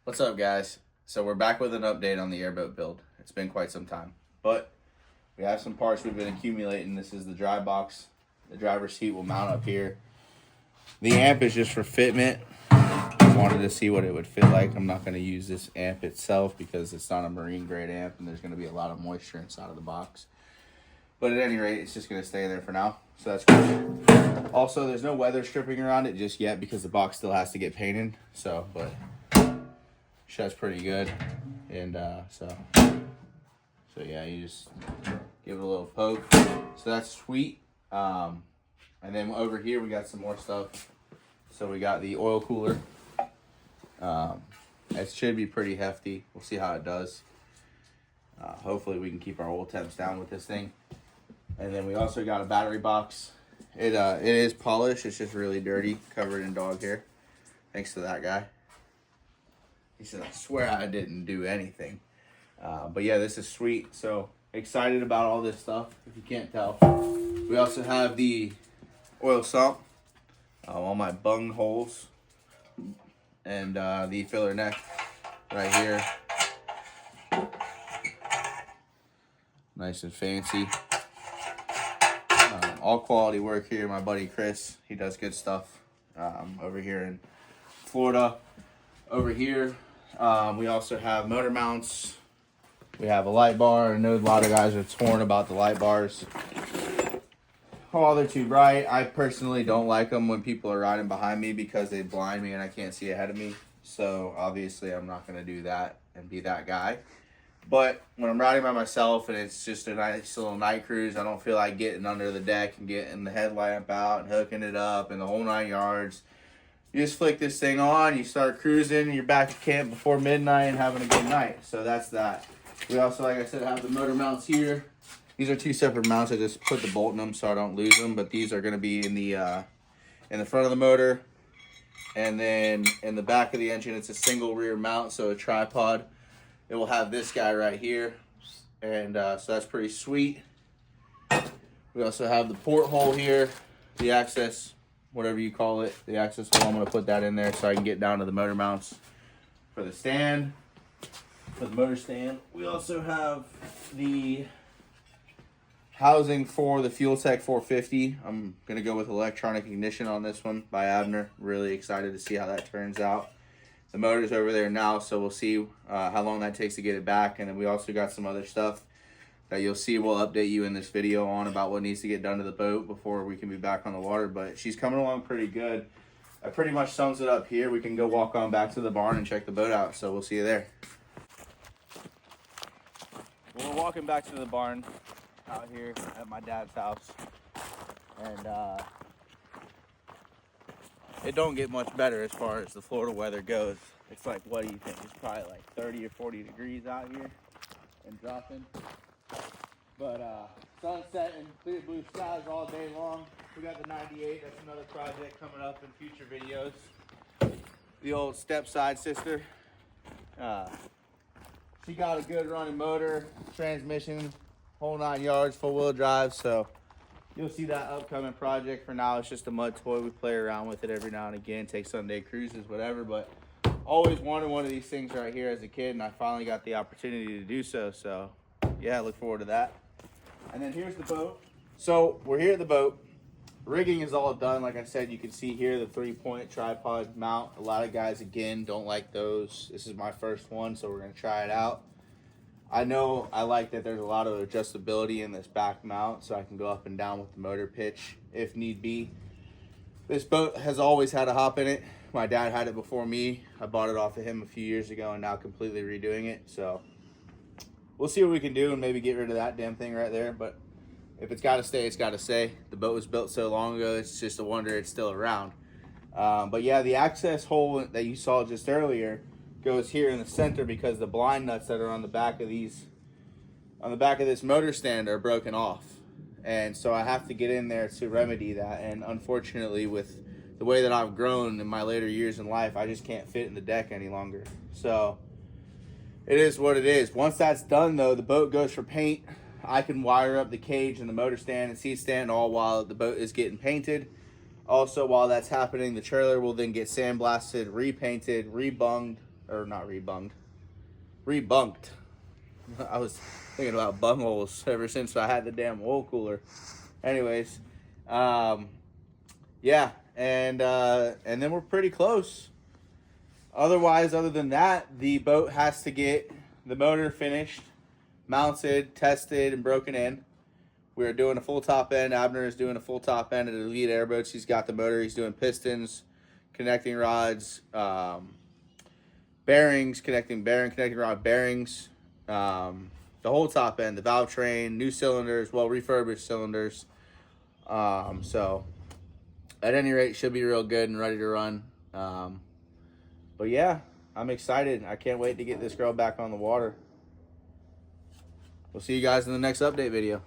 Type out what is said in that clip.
What's up, guys? So we're back with an update on the airboat build. It's been quite some time, but we have some parts we've been accumulating. This is the dry box. The driver's seat will mount up here. The amp is just for fitment. Wanted to see what it would fit like. I'm not going to use this amp itself because it's not a marine grade amp and there's going to be a lot of moisture inside of the box. But at any rate, it's just going to stay there for now. So that's good. Also, there's no weather stripping around it just yet because the box still has to get painted. But shuts pretty good. And so yeah, you just give it a little poke. So that's sweet. And then over here we got some more stuff. So we got the oil cooler. It should be pretty hefty. We'll see how it does. Hopefully we can keep our oil temps down with this thing. And then we also got a battery box. It is polished. It's just really dirty, covered in dog hair. Thanks to that guy. He said, I swear I didn't do anything. But yeah, this is sweet. So excited about all this stuff, if you can't tell. We also have the oil sump, all my bung holes, and the filler neck right here. Nice and fancy. All quality work here. My buddy Chris, he does good stuff over here in Florida. Over here, we also have motor mounts. We have a light bar. I know a lot of guys are torn about the light bars. Oh, they're too bright. I personally don't like them when people are riding behind me because they blind me and I can't see ahead of me. So obviously I'm not going to do that and be that guy. But when I'm riding by myself and it's just a nice little night cruise, I don't feel like getting under the deck and getting the headlamp out and hooking it up and the whole 9 yards. You just flick this thing on, you start cruising, you're back at camp before midnight and having a good night. So that's that. We also, like I said, have the motor mounts here. These are two separate mounts. I just put the bolt in them so I don't lose them. But these are going to be in the front of the motor. And then in the back of the engine, it's a single rear mount, so a tripod. It will have this guy right here. And so that's pretty sweet. We also have the porthole here, the access, whatever you call it, the access hole. I'm going to put that in there so I can get down to the motor mounts for the stand, for the motor stand. We also have the housing for the Fuel Tech 450. I'm going to go with electronic ignition on this one by Abner. Really excited to see how that turns out. The motor's over there now, so we'll see how long that takes to get it back. And then we also got some other stuff that you'll see. We'll update you in this video on about what needs to get done to the boat before we can be back on the water. But she's coming along pretty good. That pretty much sums it up here. We can go walk on back to the barn and check the boat out. So we'll see you there. Well, we're walking back to the barn out here at my dad's house. And it don't get much better as far as the Florida weather goes. It's like, what do you think? It's probably like 30 or 40 degrees out here and dropping. But sun setting, clear blue skies all day long. We got the 98. That's another project coming up in future videos. The old step side sister. She got a good running motor, transmission, whole 9 yards, full wheel drive. So you'll see that upcoming project. For now, it's just a mud toy. We play around with it every now and again, take Sunday cruises, whatever. But always wanted one of these things right here as a kid, and I finally got the opportunity to do so. So yeah, look forward to that. And then here's the boat. So we're here at the boat. Rigging is all done. Like I said, you can see here the 3-point tripod mount. A lot of guys, again, don't like those. This is my first one, so we're going to try it out. I know I like that there's a lot of adjustability in this back mount, so I can go up and down with the motor pitch if need be. This boat has always had a hop in it. My dad had it before me. I bought it off of him a few years ago and now completely redoing it. So we'll see what we can do and maybe get rid of that damn thing right there. But if it's got to stay, it's got to stay. The boat was built so long ago, it's just a wonder it's still around. But yeah, the access hole that you saw just earlier goes here in the center because the blind nuts that are on the back of this motor stand are broken off. And so I have to get in there to remedy that. And unfortunately, with the way that I've grown in my later years in life, I just can't fit in the deck any longer. So it is what it is. Once that's done though, the boat goes for paint. I can wire up the cage and the motor stand and seat stand all while the boat is getting painted. Also, while that's happening, the trailer will then get sandblasted, repainted, rebunged, or not rebunged, rebunked. I was thinking about bungholes ever since I had the damn oil cooler. Anyways, yeah, and then we're pretty close. Otherwise, other than that, the boat has to get the motor finished, mounted, tested, and broken in. We're doing a full top end. Abner is doing a full top end at Elite Airboats. He's got the motor. He's doing pistons, connecting rods, bearings, connecting rod bearings, the whole top end, the valve train, new cylinders, well, refurbished cylinders. So at any rate, should be real good and ready to run. But yeah, I'm excited. I can't wait to get this girl back on the water. We'll see you guys in the next update video.